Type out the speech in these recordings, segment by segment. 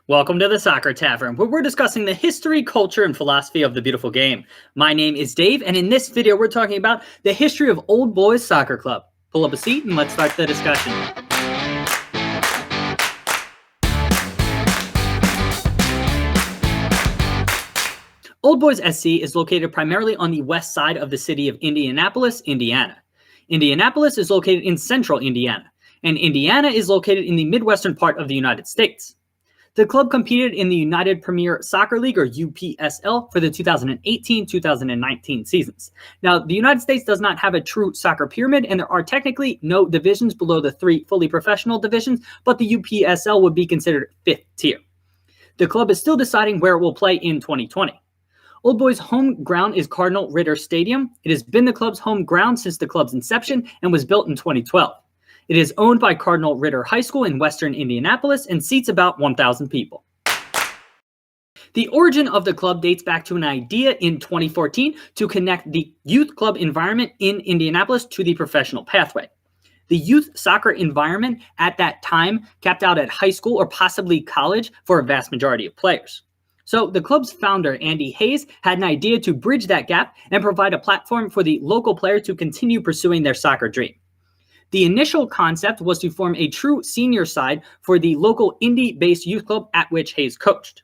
Welcome to the Soccer Tavern, where we're discussing the history, culture, and philosophy of the beautiful game. My name is Dave, and in this video, we're talking about the history of Old Bhoys Soccer Club. Pull up a seat and let's start the discussion. Old Bhoys SC is located primarily on the west side of the city of Indianapolis, Indiana. Indianapolis is located in central Indiana, and Indiana is located in the midwestern part of the United States. The club competed in the United Premier Soccer League, or UPSL, for the 2018-2019 seasons. Now, the United States does not have a true soccer pyramid, and there are technically no divisions below the three fully professional divisions, but the UPSL would be considered fifth tier. The club is still deciding where it will play in 2020. Old Bhoys' home ground is Cardinal Ritter Stadium. It has been the club's home ground since the club's inception and was built in 2012. It is owned by Cardinal Ritter High School in western Indianapolis and seats about 1,000 people. The origin of the club dates back to an idea in 2014 to connect the youth club environment in Indianapolis to the professional pathway. The youth soccer environment at that time capped out at high school or possibly college for a vast majority of players. So the club's founder, Andy Hayes, had an idea to bridge that gap and provide a platform for the local player to continue pursuing their soccer dream. The initial concept was to form a true senior side for the local indie-based youth club at which Hayes coached.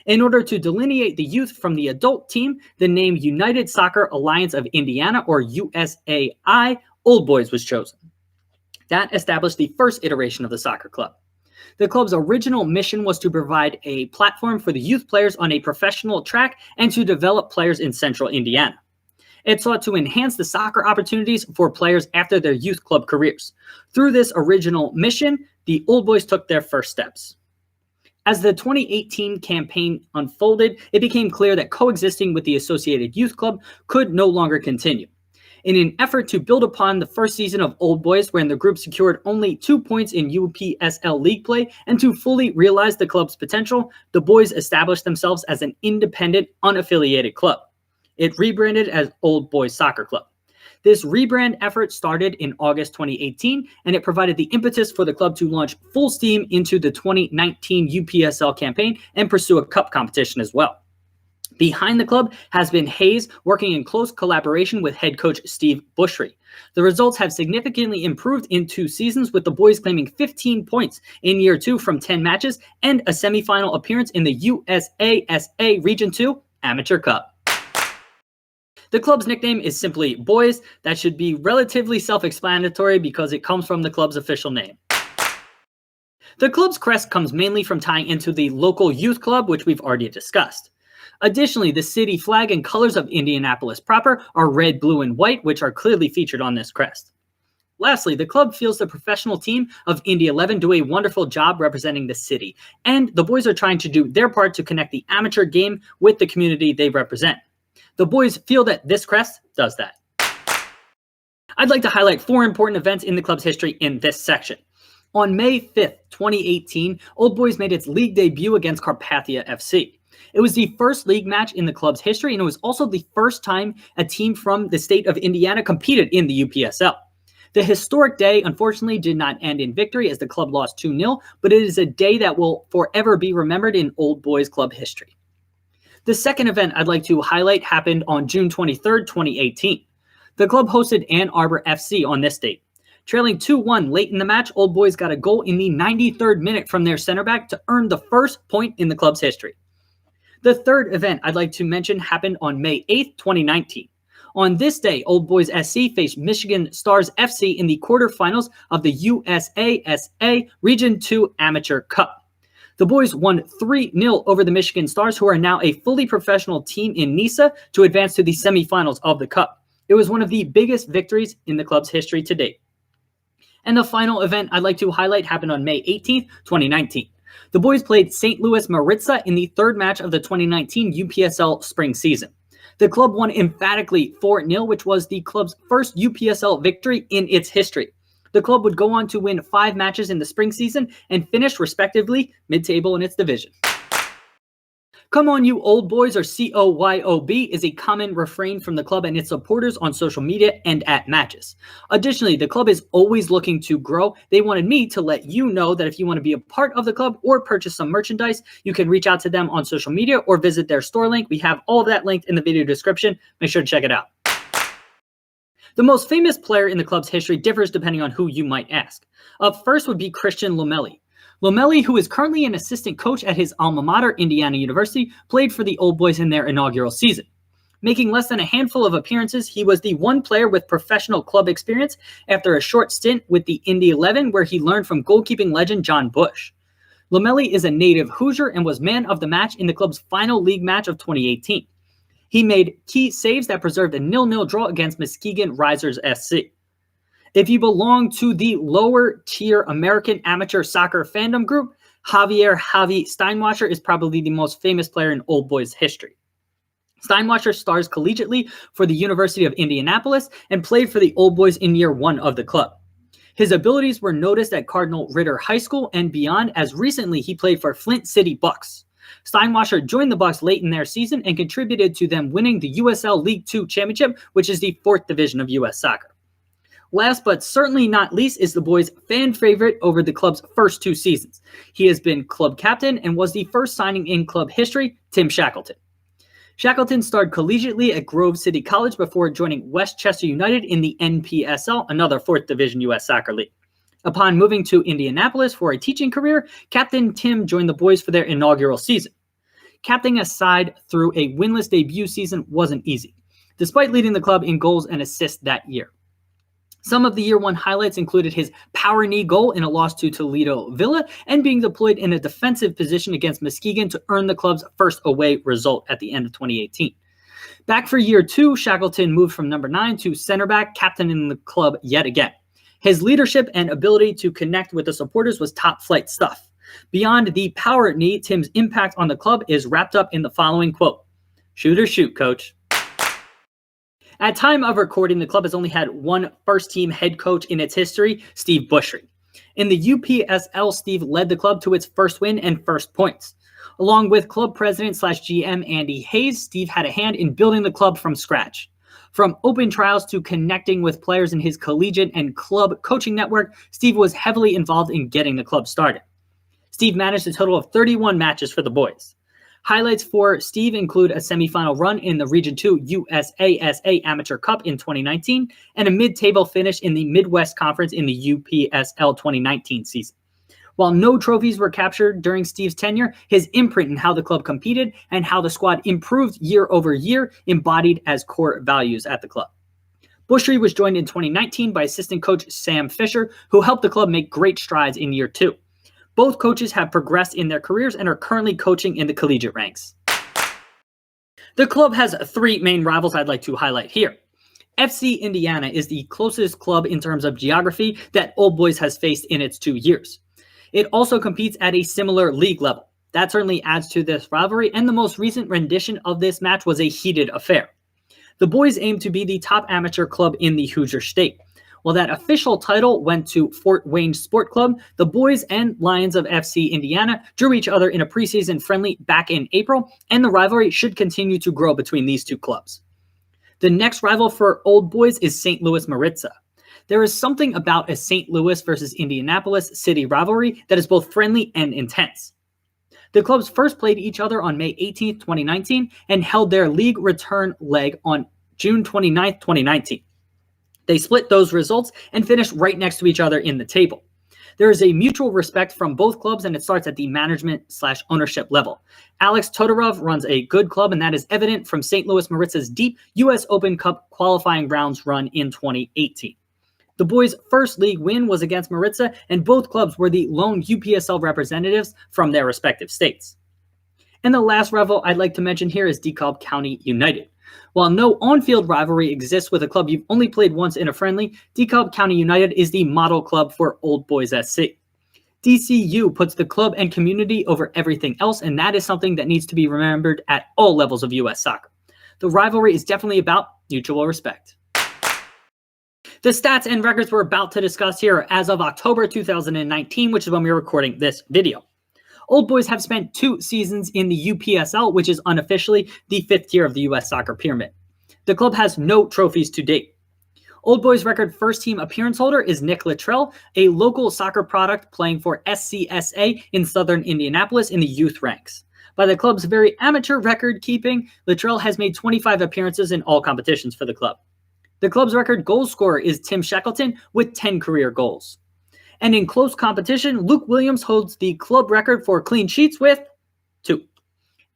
In order to delineate the youth from the adult team, the name United Soccer Alliance of Indiana, or USAI, Old Bhoys was chosen. That established the first iteration of the soccer club. The club's original mission was to provide a platform for the youth players on a professional track and to develop players in central Indiana. It sought to enhance the soccer opportunities for players after their youth club careers. Through this original mission, the Old Bhoys took their first steps. As the 2018 campaign unfolded, it became clear that coexisting with the Associated Youth Club could no longer continue. In an effort to build upon the first season of Old Bhoys, wherein the group secured only 2 points in UPSL league play, and to fully realize the club's potential, the Boys established themselves as an independent, unaffiliated club. It rebranded as Old Bhoys Soccer Club. This rebrand effort started in August 2018, and it provided the impetus for the club to launch full steam into the 2019 UPSL campaign and pursue a cup competition as well. Behind the club has been Hayes, working in close collaboration with head coach Steve Bushry. The results have significantly improved in 2 seasons, with the Boys claiming 15 points in year 2 from 10 matches and a semifinal appearance in the USASA Region 2 Amateur Cup. The club's nickname is simply Boys. That should be relatively self-explanatory because it comes from the club's official name. The club's crest comes mainly from tying into the local youth club, which we've already discussed. Additionally, the city flag and colors of Indianapolis proper are red, blue, and white, which are clearly featured on this crest. Lastly, the club feels the professional team of Indy 11 do a wonderful job representing the city, and the Boys are trying to do their part to connect the amateur game with the community they represent. The Boys feel that this crest does that. I'd like to highlight 4 important events in the club's history in this section. On May 5th, 2018, Old Bhoys made its league debut against Carpathia FC. It was the first league match in the club's history, and it was also the first time a team from the state of Indiana competed in the UPSL. The historic day, unfortunately, did not end in victory as the club lost 2-0, but it is a day that will forever be remembered in Old Bhoys club history. The second event I'd like to highlight happened on June 23rd, 2018. The club hosted Ann Arbor FC on this date. Trailing 2-1 late in the match, Old Bhoys got a goal in the 93rd minute from their center back to earn the first point in the club's history. The third event I'd like to mention happened on May 8th, 2019. On this day, Old Bhoys SC faced Michigan Stars FC in the quarterfinals of the USASA Region 2 Amateur Cup. The Boys won 3-0 over the Michigan Stars, who are now a fully professional team in NISA, to advance to the semifinals of the Cup. It was one of the biggest victories in the club's history to date. And the final event I'd like to highlight happened on May 18th, 2019. The Boys played St. Louis Maritza in the third match of the 2019 UPSL spring season. The club won emphatically 4-0, which was the club's first UPSL victory in its history. The club would go on to win 5 matches in the spring season and finish, respectively, mid-table in its division. "Come on, you old boys," or COYOB, is a common refrain from the club and its supporters on social media and at matches. Additionally, the club is always looking to grow. They wanted me to let you know that if you want to be a part of the club or purchase some merchandise, you can reach out to them on social media or visit their store link. We have all of that linked in the video description. Make sure to check it out. The most famous player in the club's history differs depending on who you might ask. Up first would be Christian Lomelli. Lomelli, who is currently an assistant coach at his alma mater, Indiana University, played for the Old Boys in their inaugural season. Making less than a handful of appearances, he was the one player with professional club experience after a short stint with the Indy 11, where he learned from goalkeeping legend John Bush. Lomelli is a native Hoosier and was man of the match in the club's final league match of 2018. He made key saves that preserved a 0-0 draw against Muskegon Risers SC. If you belong to the lower tier American amateur soccer fandom group, Javi Steinwasser is probably the most famous player in Old Boys history. Steinwasser stars collegiately for the University of Indianapolis and played for the Old Boys in year one of the club. His abilities were noticed at Cardinal Ritter High School and beyond, as recently he played for Flint City Bucks. Steinwasser joined the Bucks late in their season and contributed to them winning the USL League II championship, which is the fourth division of U.S. soccer. Last but certainly not least is the Boys' fan favorite over the club's first two seasons. He has been club captain and was the first signing in club history, Tim Shackleton. Shackleton starred collegiately at Grove City College before joining Westchester United in the NPSL, another fourth division U.S. soccer league. Upon moving to Indianapolis for a teaching career, Captain Tim joined the Boys for their inaugural season. Captaining a side through a winless debut season wasn't easy, despite leading the club in goals and assists that year. Some of the year one highlights included his power knee goal in a loss to Toledo Villa and being deployed in a defensive position against Muskegon to earn the club's first away result at the end of 2018. Back for year two, Shackleton moved from number 9 to center back, captaining the club yet again. His leadership and ability to connect with the supporters was top flight stuff. Beyond the power knee, Tim's impact on the club is wrapped up in the following quote: "Shoot or shoot, coach." At time of recording, the club has only had one first-team head coach in its history, Steve Bushry. In the UPSL, Steve led the club to its first win and first points. Along with club president/GM Andy Hayes, Steve had a hand in building the club from scratch. From open trials to connecting with players in his collegiate and club coaching network, Steve was heavily involved in getting the club started. Steve managed a total of 31 matches for the Boys. Highlights for Steve include a semifinal run in the Region 2 USASA Amateur Cup in 2019 and a mid-table finish in the Midwest Conference in the UPSL 2019 season. While no trophies were captured during Steve's tenure, his imprint in how the club competed and how the squad improved year over year embodied as core values at the club. Bushry was joined in 2019 by assistant coach Sam Fisher, who helped the club make great strides in year two. Both coaches have progressed in their careers and are currently coaching in the collegiate ranks. The club has three main rivals I'd like to highlight here. FC Indiana is the closest club in terms of geography that Old Boys has faced in its 2 years. It also competes at a similar league level. That certainly adds to this rivalry, and the most recent rendition of this match was a heated affair. The Boys aim to be the top amateur club in the Hoosier State. While that official title went to Fort Wayne Sport Club, the Boys and Lions of FC Indiana drew each other in a preseason friendly back in April, and the rivalry should continue to grow between these two clubs. The next rival for Old Boys is St. Louis Maritza. There is something about a St. Louis versus Indianapolis city rivalry that is both friendly and intense. The clubs first played each other on May 18, 2019, and held their league return leg on June 29, 2019. They split those results and finished right next to each other in the table. There is a mutual respect from both clubs, and it starts at the management/ownership level. Alex Todorov runs a good club, and that is evident from St. Louis Maritza's deep U.S. Open Cup qualifying rounds run in 2018. The Boys' first league win was against Maritza, and both clubs were the lone UPSL representatives from their respective states. And the last rival I'd like to mention here is DeKalb County United. While no on-field rivalry exists with a club you've only played once in a friendly, DeKalb County United is the model club for Old Boys SC. DCU puts the club and community over everything else, and that is something that needs to be remembered at all levels of U.S. soccer. The rivalry is definitely about mutual respect. The stats and records we're about to discuss here are as of October 2019, which is when we're recording this video. Old Boys have spent 2 seasons in the UPSL, which is unofficially the 5th tier of the U.S. soccer pyramid. The club has no trophies to date. Old Boys record first team appearance holder is Nick Luttrell, a local soccer product playing for SCSA in southern Indianapolis in the youth ranks. By the club's very amateur record keeping, Luttrell has made 25 appearances in all competitions for the club. The club's record goal scorer is Tim Shackleton with 10 career goals. And in close competition, Luke Williams holds the club record for clean sheets with 2.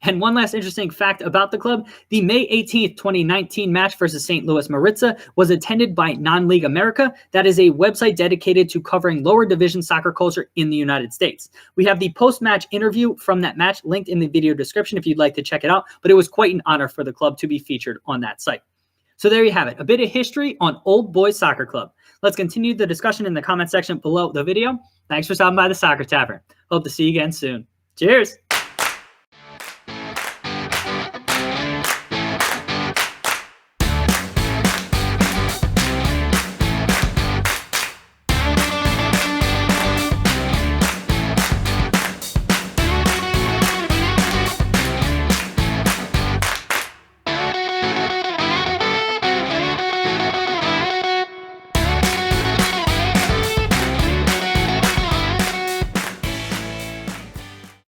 And one last interesting fact about the club, the May 18th, 2019 match versus St. Louis Maritza was attended by Non-League America. That is a website dedicated to covering lower division soccer culture in the United States. We have the post-match interview from that match linked in the video description if you'd like to check it out, but it was quite an honor for the club to be featured on that site. So there you have it, a bit of history on Old Bhoys Soccer Club. Let's continue the discussion in the comment section below the video. Thanks for stopping by the Soccer Tavern. Hope to see you again soon. Cheers!